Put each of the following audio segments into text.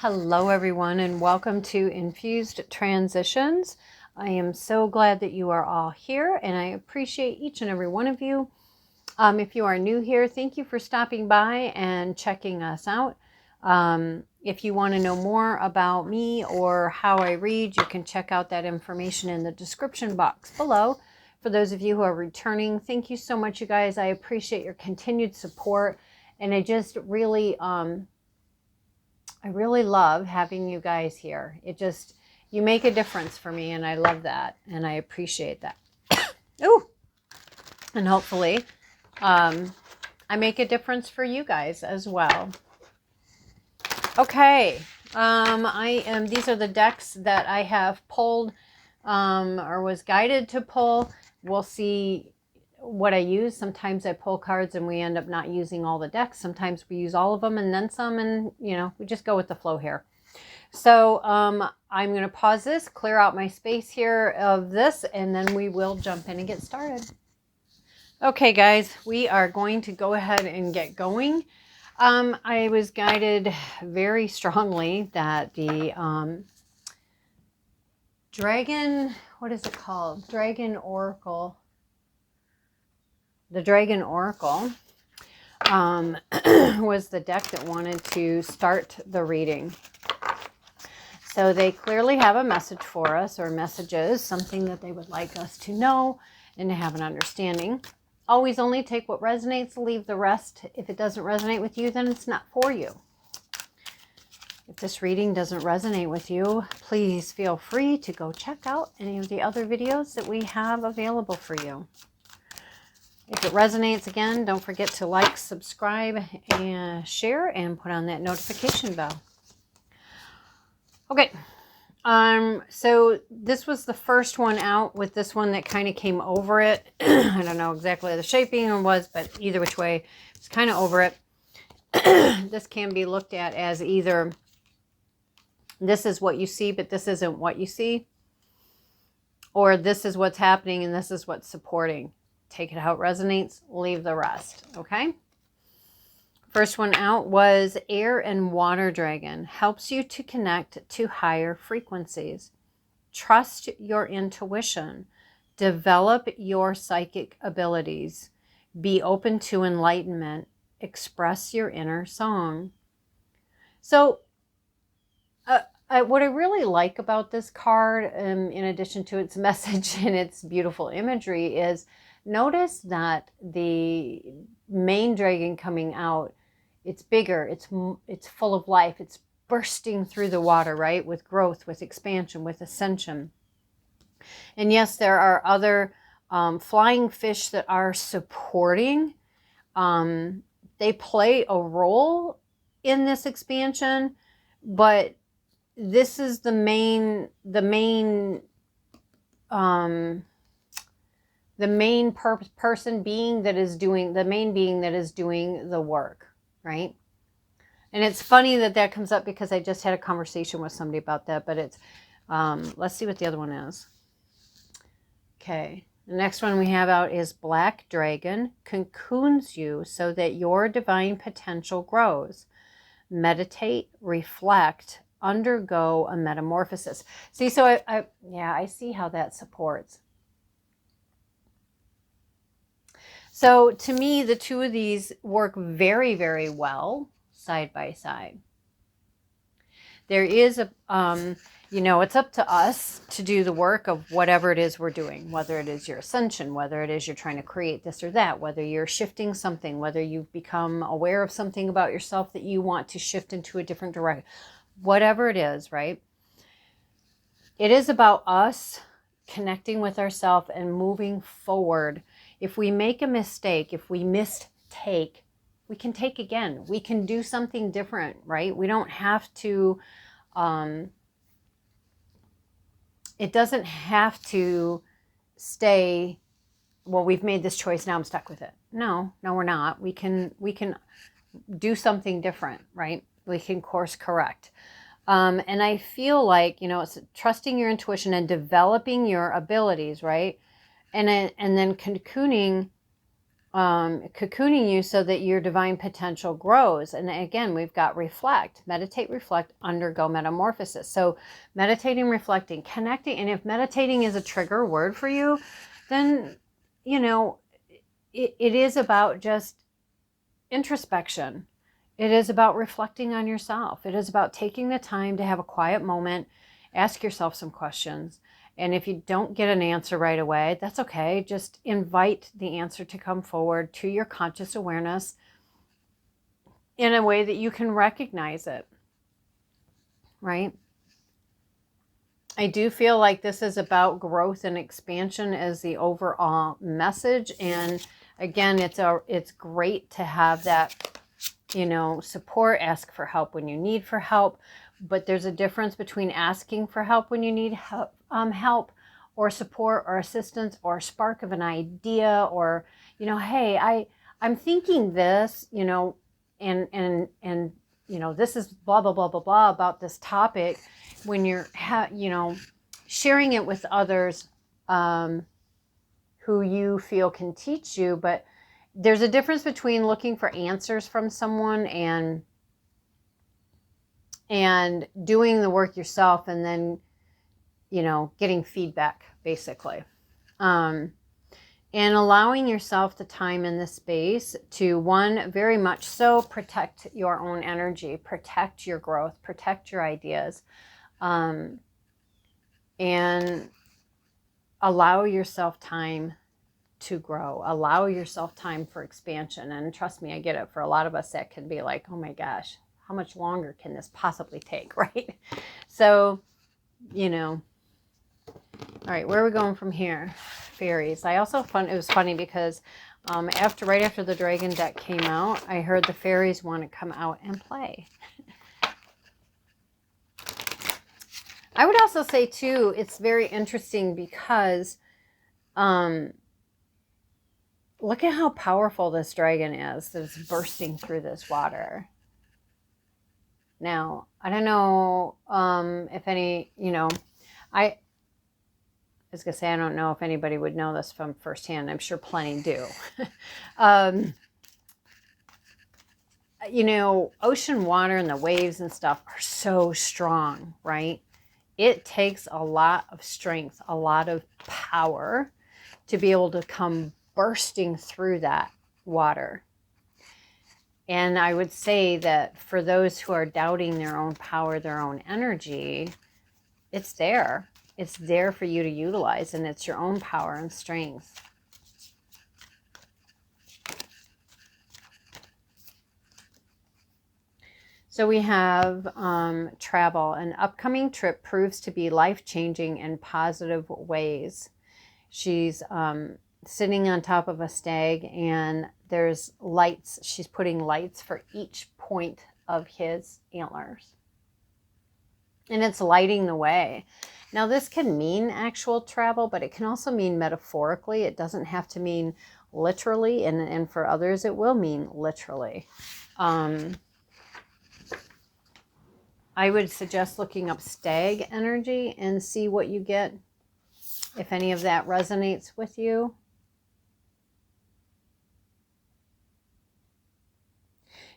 Hello everyone and welcome to Infused Transitions. I am so glad that you are all here and I appreciate each and every one of you. If you are new here, thank you for stopping by and checking us out. If you want to know more about me or how I read, you can check out that information in the description box below. For those of you who are returning, thank you so much, you guys. I appreciate your continued support, and I just really I really love having you guys here. You make a difference for me, and I love that, and I appreciate that. Ooh, and hopefully I make a difference for you guys as well. Okay, these are the decks that I have pulled or was guided to pull. We'll see what I use. Sometimes I pull cards and we end up not using all the decks. Sometimes we use all of them and then some, and we just go with the flow here. So I'm going to pause this, clear out my space here of this, and then we will jump in and get started. Okay guys, we are going to go ahead and get going. I was guided very strongly that the Dragon, what is it called? Dragon Oracle. The Dragon Oracle was the deck that wanted to start the reading. So they clearly have a message for us, or messages, something that they would like us to know and to have an understanding. Always only take what resonates, leave the rest. If it doesn't resonate with you, then it's not for you. If this reading doesn't resonate with you, please feel free to go check out any of the other videos that we have available for you. If it resonates, again, don't forget to like, subscribe, and share, and put on that notification bell. Okay, so this was the first one out with this one that kind of came over it. I don't know exactly the shaping it was, but either which way, it's kind of over it. This can be looked at as either this is what you see, but this isn't what you see, or this is what's happening and this is what's supporting. Take it how it resonates, leave the rest, okay? First one out was Air and Water Dragon. Helps you to connect to higher frequencies. Trust your intuition. Develop your psychic abilities. Be open to enlightenment. Express your inner song. So, what I really like about this card, in addition to its message and its beautiful imagery, is notice that the main dragon coming out, it's bigger, it's full of life, it's bursting through the water, right? With growth, with expansion, with ascension. And yes, there are other flying fish that are supporting. They play a role in this expansion, but this is the main person being that is doing the work, right? And it's funny that that comes up because I just had a conversation with somebody about that, but it's let's see what the other one is. Okay, the next one we have out is Black Dragon. Cocoons you so that your divine potential grows. Meditate, reflect, undergo a metamorphosis. See, so I see how that supports. So to me, the two of these work very, very well side by side. There is a, it's up to us to do the work of whatever it is we're doing, whether it is your ascension, whether it is you're trying to create this or that, whether you're shifting something, whether you've become aware of something about yourself that you want to shift into a different direction, whatever it is, right? It is about us connecting with ourselves and moving forward. If we make a mistake, if we mistake, we can take again. We can do something different, right? We don't have to, it doesn't have to stay, well, we've made this choice, now I'm stuck with it. No, we're not. We can do something different, right? We can course correct. And I feel like, it's trusting your intuition and developing your abilities, right? And then cocooning cocooning you so that your divine potential grows. And again, we've got reflect, meditate, reflect, undergo metamorphosis. So meditating, reflecting, connecting. And if meditating is a trigger word for you, then, you know, it is about just introspection. It is about reflecting on yourself. It is about taking the time to have a quiet moment, ask yourself some questions. And if you don't get an answer right away, that's okay. Just invite the answer to come forward to your conscious awareness in a way that you can recognize it, right? I do feel like this is about growth and expansion as the overall message. And again, it's great to have that, you know, support, ask for help when you need for help. But there's a difference between asking for help when you need help or support or assistance or spark of an idea, or, you know, hey, I'm thinking this, you know, and you know, this is blah, blah, blah, blah, blah about this topic. When you're, you know, sharing it with others who you feel can teach you. But there's a difference between looking for answers from someone and doing the work yourself and then, you know, getting feedback, basically. And allowing yourself the time and the space to, one, very much so protect your own energy, protect your growth, protect your ideas, and allow yourself time to grow, allow yourself time for expansion. And trust me, I get it. For a lot of us, that can be like, oh my gosh, how much longer can this possibly take, right? So, you know, all right, where are we going from here? Fairies. I also it was funny because right after the dragon deck came out, I heard the fairies want to come out and play. I would also say too, it's very interesting because look at how powerful this dragon is that's bursting through this water. Now, I don't know if any, you know, I was going to say, I don't know if anybody would know this from firsthand. I'm sure plenty do. You know, ocean water and the waves and stuff are so strong, right? It takes a lot of strength, a lot of power to be able to come bursting through that water. And I would say that for those who are doubting their own power, their own energy, it's there. It's there for you to utilize, and it's your own power and strength. So we have travel. An upcoming trip proves to be life-changing in positive ways. She's sitting on top of a stag, and there's lights. She's putting lights for each point of his antlers. And it's lighting the way. Now, this can mean actual travel, but it can also mean metaphorically. It doesn't have to mean literally, and for others, it will mean literally. I would suggest looking up stag energy and see what you get, if any of that resonates with you.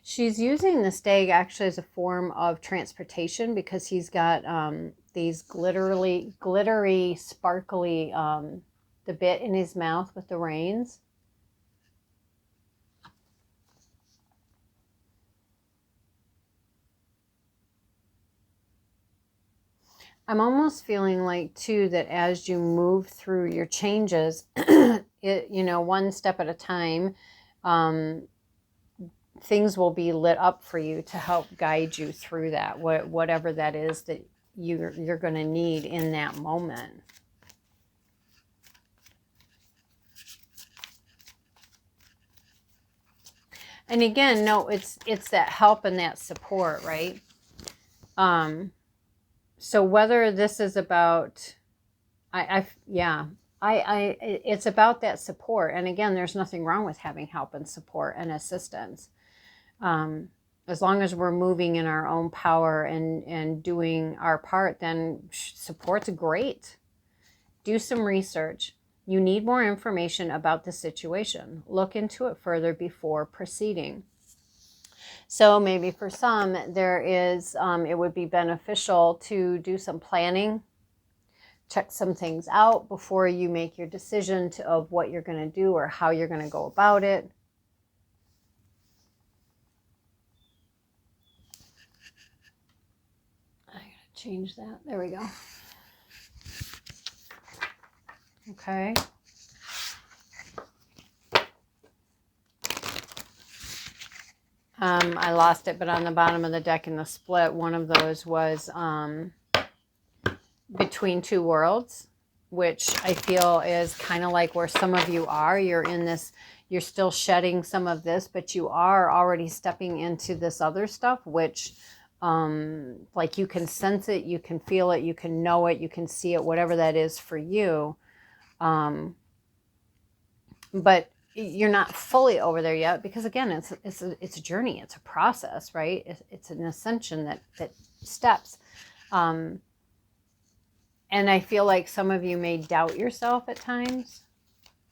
She's using the stag actually as a form of transportation because he's got these glittery, sparkly, the bit in his mouth with the reins. I'm almost feeling like, too, that as you move through your changes, you know, one step at a time, things will be lit up for you to help guide you through that, whatever that is that you're going to need in that moment. And again, no, it's that help and that support, right? So whether this is about, it's about that support. And again, there's nothing wrong with having help and support and assistance. As long as we're moving in our own power and doing our part, then support's great. Do some research. You need more information about the situation. Look into it further before proceeding. So maybe for some, there is, it would be beneficial to do some planning, check some things out before you make your decision of what you're going to do or how you're going to go about it. I gotta change that. There we go. Okay. I lost it, but on the bottom of the deck in the split, one of those was Between Two Worlds, which I feel is kind of like where some of you are. You're in this, you're still shedding some of this, but you are already stepping into this other stuff, which like you can sense it, you can feel it, you can know it, you can see it, whatever that is for you. But you're not fully over there yet, because again, it's a journey, it's a process, right? It's an ascension that steps. And I feel like some of you may doubt yourself at times.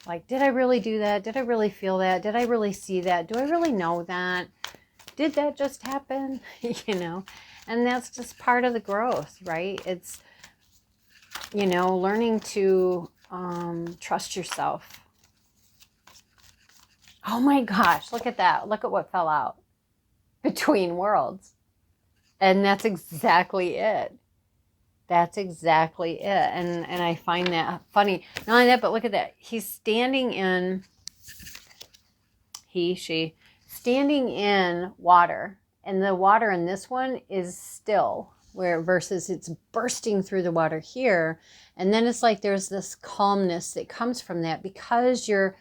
Like, did I really do that? Did I really feel that? Did I really see that? Do I really know that? Did that just happen? You know, and that's just part of the growth, right? It's, you know, learning to trust yourself. Oh my gosh, look at that. Look at what fell out. Between Worlds. And that's exactly it. That's exactly it. And I find that funny. Not only that, but look at that. He's standing in, she, standing in water. And the water in this one is still, where versus it's bursting through the water here. And then it's like there's this calmness that comes from that, because you're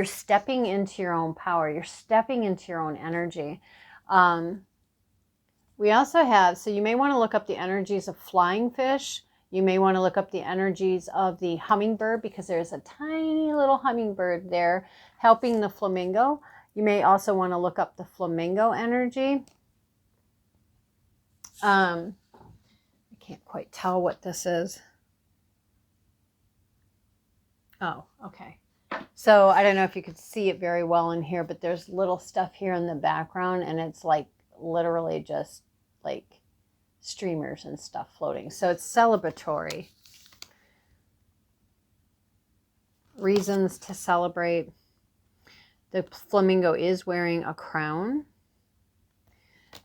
stepping into your own power. You're stepping into your own energy. We also have, so you may want to look up the energies of flying fish. You may want to look up the energies of the hummingbird, because there's a tiny little hummingbird there helping the flamingo. You may also want to look up the flamingo energy. I can't quite tell what this is. Oh, okay. So I don't know if you could see it very well in here, but there's little stuff here in the background, and it's like literally just like streamers and stuff floating. So it's celebratory. Reasons to celebrate. The flamingo is wearing a crown.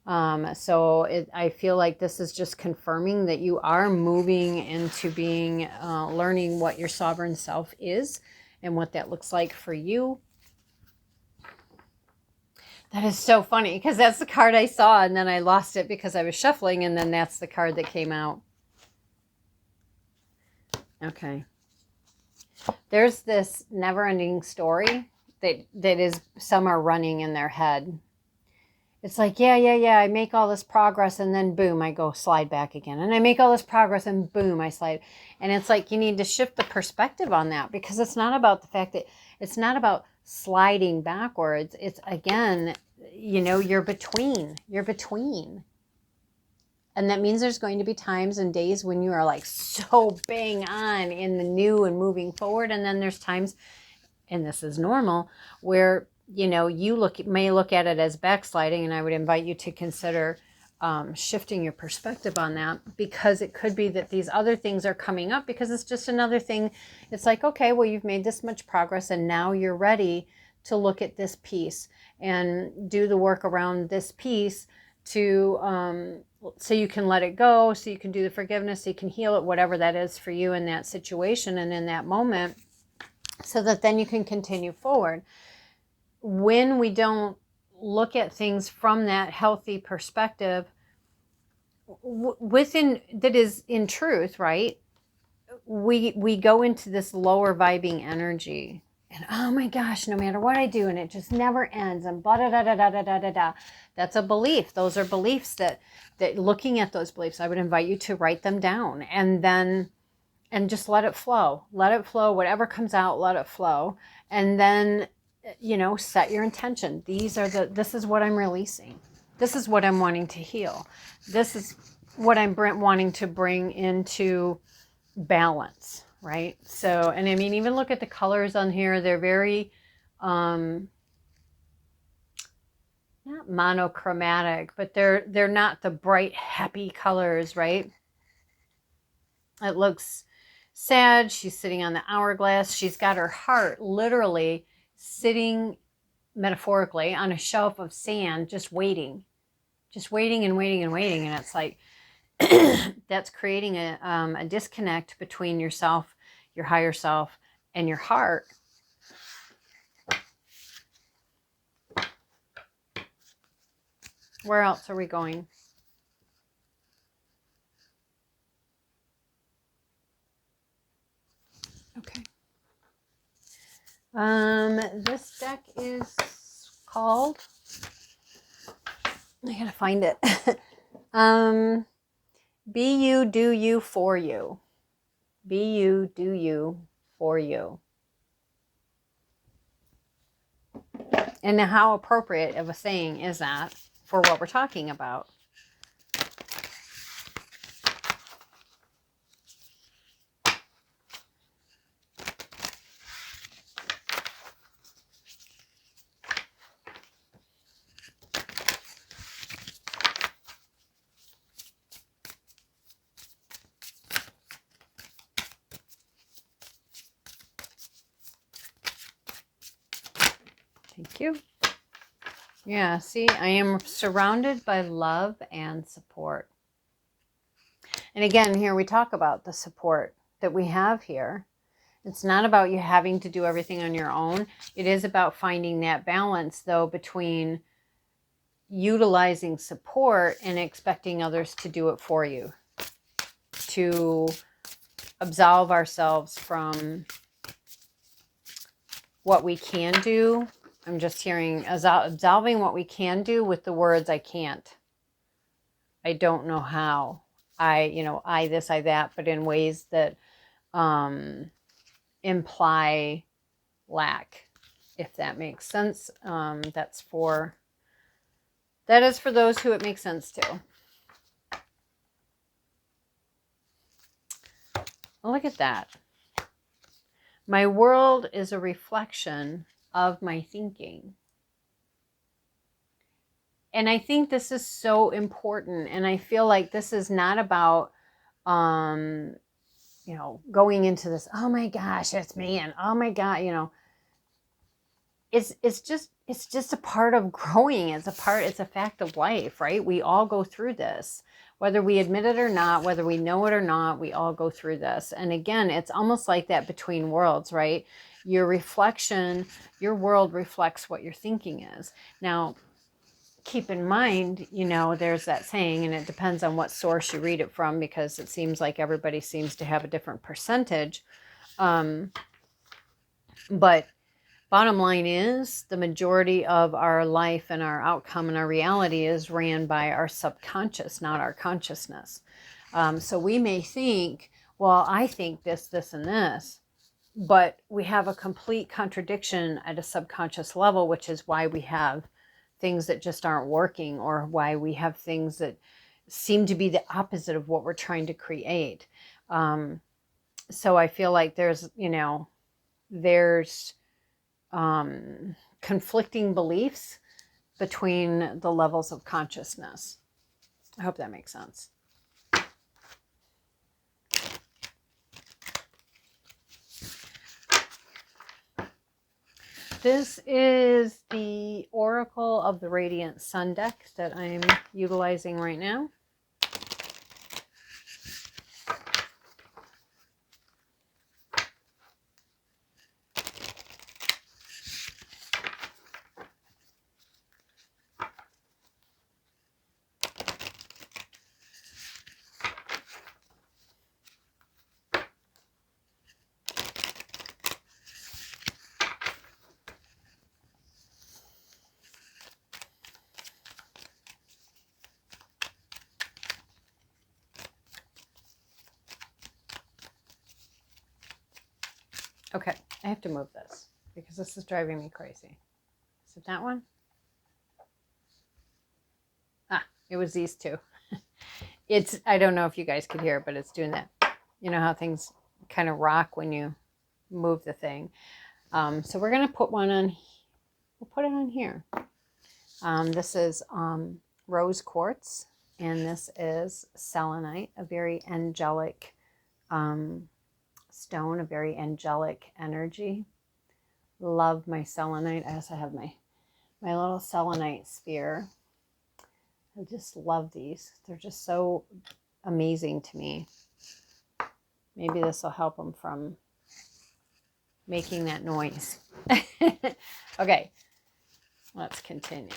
So I feel like this is just confirming that you are moving into being, learning what your sovereign self is and what that looks like for you. That is so funny, because that's the card I saw, and then I lost it because I was shuffling, and then that's the card that came out. Okay. There's this never-ending story that is, some are running in their head. It's like, yeah, I make all this progress, and then boom, I go slide back again. And I make all this progress, and boom, I slide. And it's like you need to shift the perspective on that, because it's not about the fact that, it's not about sliding backwards. It's, again, you know, you're between. And that means there's going to be times and days when you are like so bang on in the new and moving forward. And then there's times, and this is normal, where, you know, you may look at it as backsliding, and I would invite you to consider shifting your perspective on that, because it could be that these other things are coming up, because it's just another thing. It's like, okay, well, you've made this much progress, and now you're ready to look at this piece and do the work around this piece to so you can let it go, so you can do the forgiveness, so you can heal it, whatever that is for you in that situation and in that moment, so that then you can continue forward. When we don't look at things from that healthy perspective, within that is in truth, right? We go into this lower vibing energy, and oh my gosh, no matter what I do, and it just never ends, and blah da da da da da da da da. That's a belief. Those are beliefs that looking at those beliefs, I would invite you to write them down, and just let it flow. Let it flow. Whatever comes out, let it flow, and then, you know, set your intention. This is what I'm releasing. This is what I'm wanting to heal. This is what I'm wanting to bring into balance, right? So, and I mean, even look at the colors on here. They're very, not monochromatic, but they're not the bright, happy colors, right? It looks sad. She's sitting on the hourglass. She's got her heart literally sitting, metaphorically, on a shelf of sand, just waiting and waiting and waiting. And it's like, that's creating a disconnect between yourself, your higher self, and your heart. Where else are we going? Okay. This deck is called, I gotta find it. Be you, do you, for you. Be you, do you, for you. And how appropriate of a saying is that for what we're talking about? Thank you. Yeah, see, I am surrounded by love and support. And again, here we talk about the support that we have here. It's not about you having to do everything on your own. It is about finding that balance, though, between utilizing support and expecting others to do it for you. To absolve ourselves from what we can do. I'm just hearing absolving what we can do with the words I can't. I don't know how. I this, I that, but in ways that imply lack, if that makes sense. That is for those who it makes sense to. Look at that. My world is a reflection of my thinking. And I think this is so important. And I feel like this is not about, going into this, oh my gosh, it's me, and oh my God, it's just a part of growing. It's a fact of life, right? We all go through this, whether we admit it or not, whether we know it or not, we all go through this. And again, it's almost like that between worlds, right? Your reflection, your world reflects what your thinking is. Now, keep in mind, there's that saying, and it depends on what source you read it from, because it seems like everybody seems to have a different percentage. But bottom line is, the majority of our life and our outcome and our reality is ran by our subconscious, not our consciousness. So we may think, well, I think this, this, and this, but we have a complete contradiction at a subconscious level, which is why we have things that just aren't working, or why we have things that seem to be the opposite of what we're trying to create. So I feel like there's conflicting beliefs between the levels of consciousness. I hope that makes sense. This is the Oracle of the Radiant Sun deck that I'm utilizing right now. Okay, I have to move this because this is driving me crazy. Is it that one? Ah, it was these two. I don't know if you guys could hear it, but it's doing that. You know how things kind of rock when you move the thing. So we're going to put one on, we'll put it on here. This is rose quartz, and this is selenite, a very angelic stone, a very angelic energy. Love my selenite. I also have my little selenite sphere. I just love these. They're just so amazing to me. Maybe this will help them from making that noise. Okay, let's continue.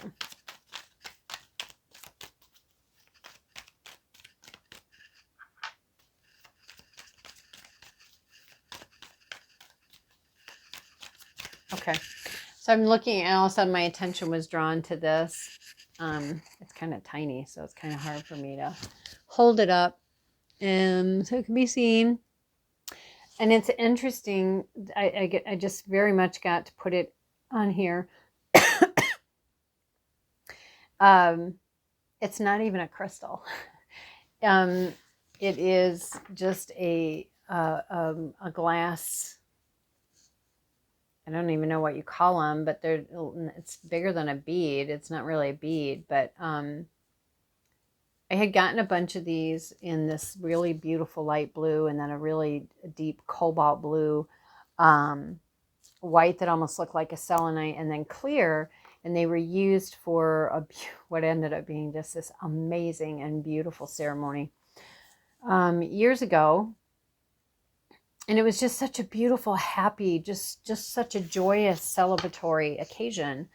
Okay, so I'm looking, and all of a sudden my attention was drawn to this. It's kind of tiny, so it's kind of hard for me to hold it up, and so it can be seen. And it's interesting. I just very much got to put it on here. It's not even a crystal. It is just a glass. I don't even know what you call them, but it's bigger than a bead. It's not really a bead, but I had gotten a bunch of these in this really beautiful light blue, and then a really deep cobalt blue, white that almost looked like a selenite, and then clear. And they were used for what ended up being just this amazing and beautiful ceremony years ago. And it was just such a beautiful, happy, just such a joyous, celebratory occasion.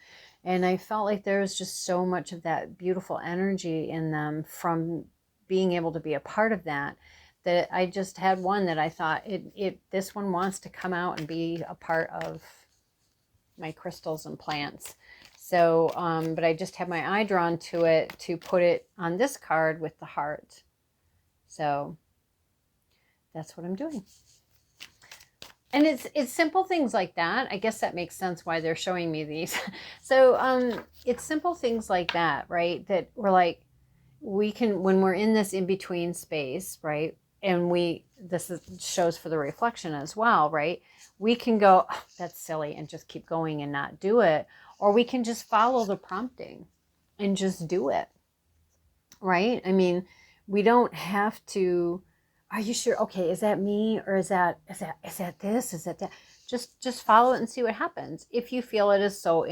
And I felt like there was just so much of that beautiful energy in them from being able to be a part of that, that I just had one that I thought, this one wants to come out and be a part of my crystals and plants. So, but I just had my eye drawn to it to put it on this card with the heart. So that's what I'm doing. And it's simple things like that. I guess that makes sense why they're showing me these. So it's simple things like that, right? That we're like, we can, when we're in this in-between space, right? And shows for the reflection as well, right? We can go, oh, that's silly, and just keep going and not do it. Or we can just follow the prompting and just do it, right? I mean, we don't have to, are you sure? Okay, is that me, or is that this? Is that that? Just follow it and see what happens. If you feel it is so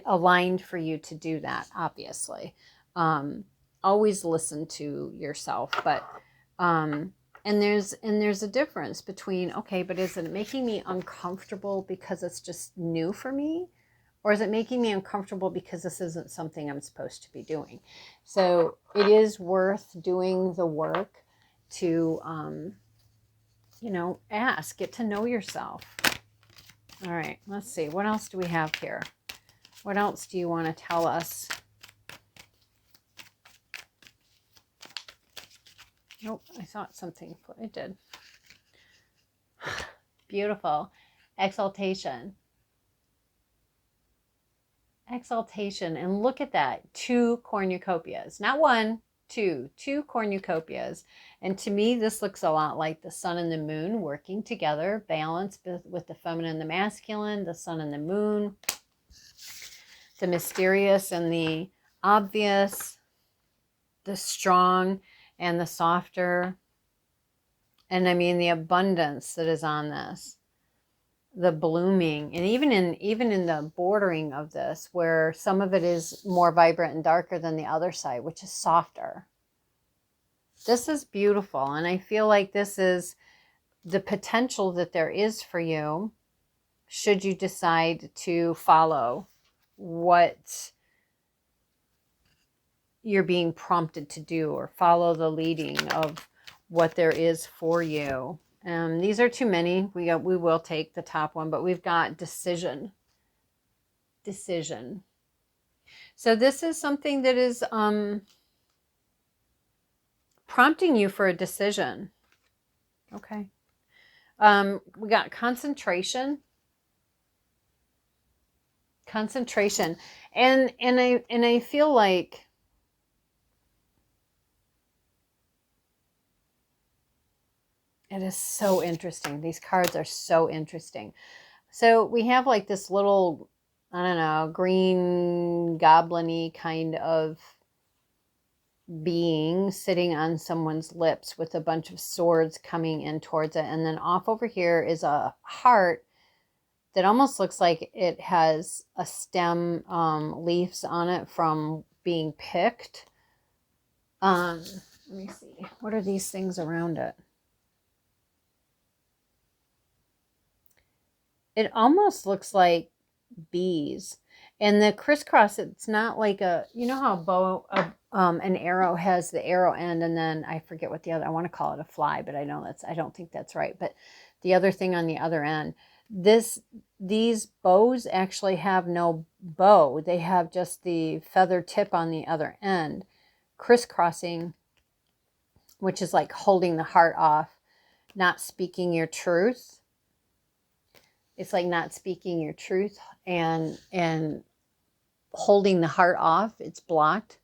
aligned for you to do that, obviously. Always listen to yourself, but and there's a difference between, okay, but is it making me uncomfortable because it's just new for me? Or is it making me uncomfortable because this isn't something I'm supposed to be doing? So it is worth doing the work to, ask, get to know yourself. All right, let's see. What else do we have here? What else do you want to tell us? Nope, I thought something, it did. Beautiful. Exaltation. Exaltation. And look at that. 2 cornucopias. Not 1, 2 cornucopias. And to me, this looks a lot like the sun and the moon working together, balanced with the feminine and the masculine, the sun and the moon, the mysterious and the obvious, the strong and the softer. And I mean, the abundance that is on this, the blooming, and even in the bordering of this, where some of it is more vibrant and darker than the other side, which is softer. This is beautiful, and I feel like this is the potential that there is for you, should you decide to follow what you're being prompted to do, or follow the leading of what there is for you. These are too many. We will take the top one, but we've got decision. Decision. So this is something that is prompting you for a decision. Okay. We got concentration. Concentration. And I feel like It is so interesting. These cards are so interesting. So we have like this little, I don't know, green goblin-y kind of being sitting on someone's lips with a bunch of swords coming in towards it. And then off over here is a heart that almost looks like it has a stem, leaves on it from being picked. Let me see. What are these things around it? It almost looks like bees. And the crisscross, it's not like a, you know how an arrow has the arrow end, and then I forget what the other, I want to call it a fly, but I don't think that's right. But the other thing on the other end, these bows actually have no bow. They have just the feather tip on the other end, crisscrossing, which is like holding the heart off, not speaking your truth. It's like not speaking your truth and holding the heart off. It's blocked.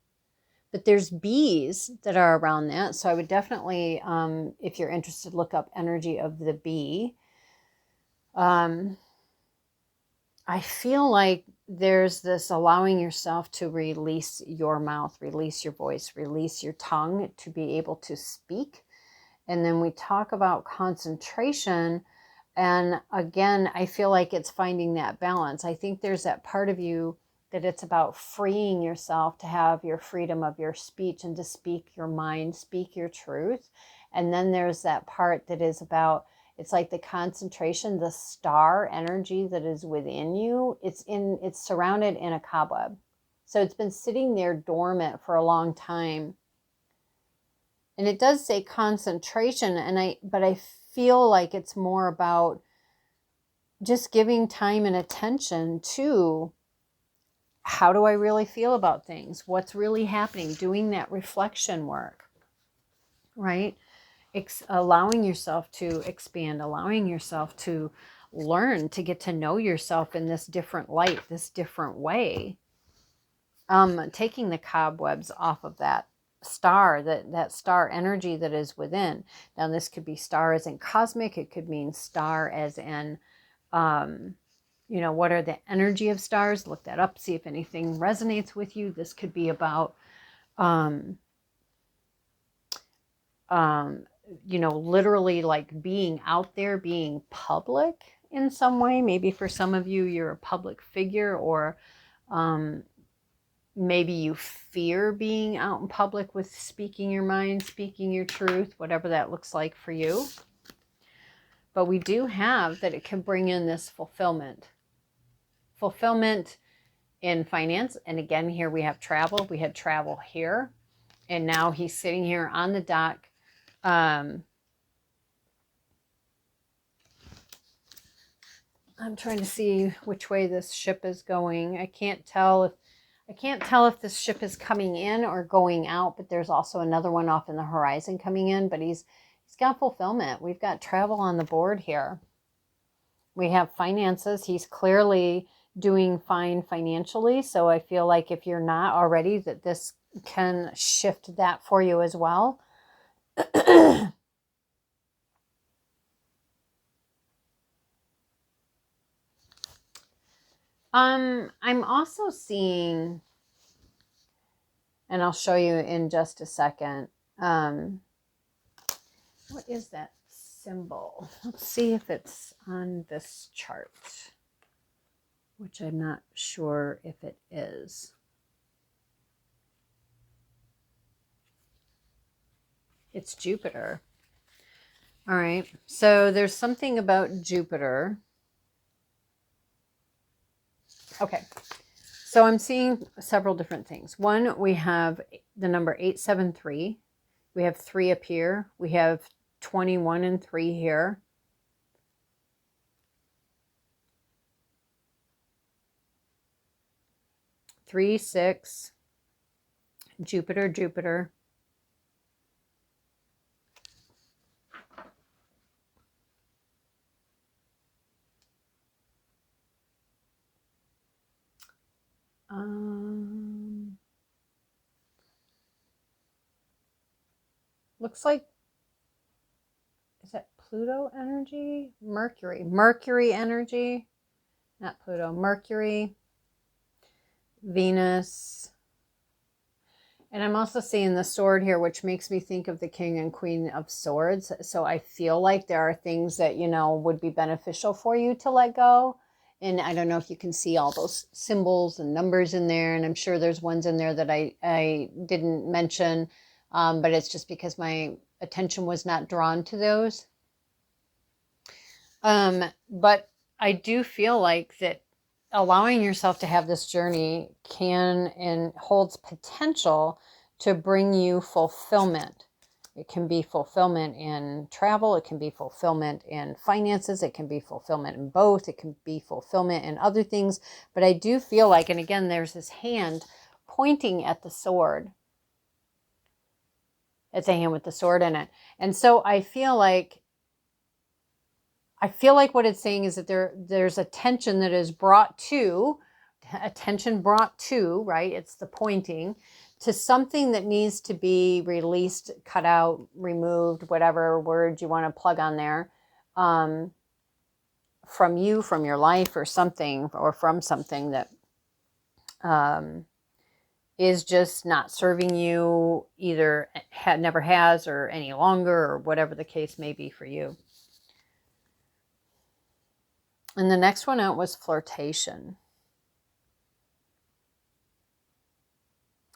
But there's bees that are around that. So I would definitely, if you're interested, look up energy of the bee. I feel like there's this allowing yourself to release your mouth, release your voice, release your tongue to be able to speak. And then we talk about concentration. And again, I feel like it's finding that balance. I think there's that part of you that it's about freeing yourself to have your freedom of your speech and to speak your mind, speak your truth. And then there's that part that is about, it's like the concentration, the star energy that is within you. It's surrounded in a cobweb. So it's been sitting there dormant for a long time. And it does say concentration, but I feel like it's more about just giving time and attention to, how do I really feel about things? What's really happening? Doing that reflection work, right? Allowing yourself to expand, allowing yourself to learn, to get to know yourself in this different light, this different way. Taking the cobwebs off of that star, that star energy that is within. Now this could be star as in cosmic. It could mean star as in, you know, what are the energy of stars? Look that up, see if anything resonates with you. This could be about, you know, literally like being out there, being public in some way. Maybe for some of you, you're a public figure, or maybe you fear being out in public with speaking your mind, speaking your truth, whatever that looks like for you. But we do have that it can bring in this fulfillment in finance. And again, here we have travel. We had travel here. And now he's sitting here on the dock. I'm trying to see which way this ship is going. I can't tell if this ship is coming in or going out, but there's also another one off in the horizon coming in, but he's got fulfillment. We've got travel on the board here. We have finances. He's clearly doing fine financially. So I feel like if you're not already, that this can shift that for you as well. I'm also seeing, and I'll show you in just a second, what is that symbol? Let's see if it's on this chart, which I'm not sure if it is. It's Jupiter. All right, so there's something about Jupiter. Okay, so I'm seeing several different things. One, we have the number 873. We have 3 up here. We have 21 and 3 here. Three, 6, Jupiter, Jupiter. Looks like, is that Pluto energy? Mercury energy, not Pluto, Mercury, Venus. And I'm also seeing the sword here, which makes me think of the King and Queen of Swords. So I feel like there are things that, you know, would be beneficial for you to let go. And I don't know if you can see all those symbols and numbers in there. And I'm sure there's ones in there that I didn't mention, but it's just because my attention was not drawn to those. But I do feel like that allowing yourself to have this journey can and holds potential to bring you fulfillment. It can be fulfillment in travel. It can be fulfillment in finances. It can be fulfillment in both. It can be fulfillment in other things. But I do feel like, and again, there's this hand pointing at the sword. It's a hand with the sword in it. And so I feel like what it's saying is that there's attention that is brought to, right? It's the pointing to something that needs to be released, cut out, removed, whatever word you want to plug on there, from you, from your life or something, or from something that is just not serving you, either never has or any longer, or whatever the case may be for you. And the next one out was flirtation.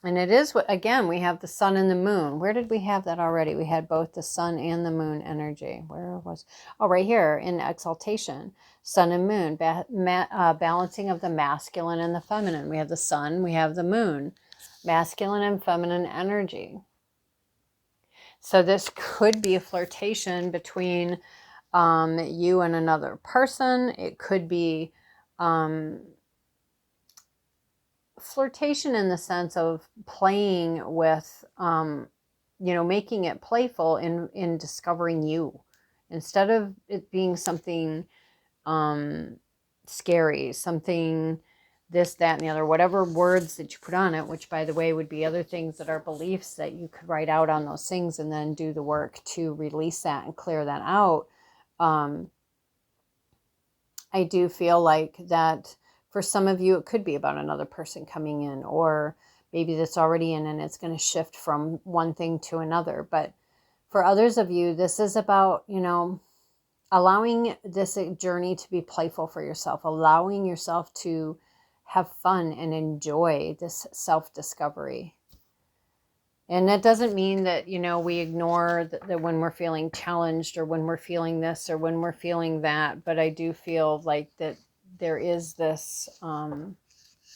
And it is, again, we have the sun and the moon. Where did we have that already? We had both the sun and the moon energy. Where was, oh, right here in exaltation, sun and moon, balancing of the masculine and the feminine. We have the sun, we have the moon, masculine and feminine energy. So this could be a flirtation between you and another person. It could be flirtation in the sense of playing with, you know, making it playful in discovering you, instead of it being something scary, something this, that, and the other, whatever words that you put on it, which, by the way, would be other things that are beliefs that you could write out on those things and then do the work to release that and clear that out. I do feel like that for some of you, it could be about another person coming in, or maybe that's already in and it's going to shift from one thing to another. But for others of you, this is about, you know, allowing this journey to be playful for yourself, allowing yourself to have fun and enjoy this self-discovery. And that doesn't mean that, you know, we ignore that when we're feeling challenged, or when we're feeling this, or when we're feeling that. But I do feel like that there is this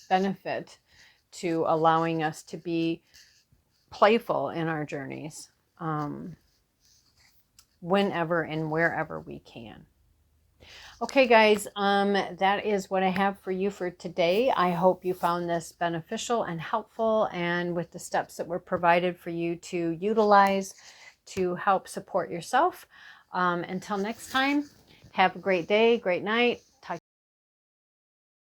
benefit to allowing us to be playful in our journeys, whenever and wherever we can. Okay, guys, that is what I have for you for today. I hope you found this beneficial and helpful, and with the steps that were provided for you to utilize to help support yourself. Until next time, have a great day, great night,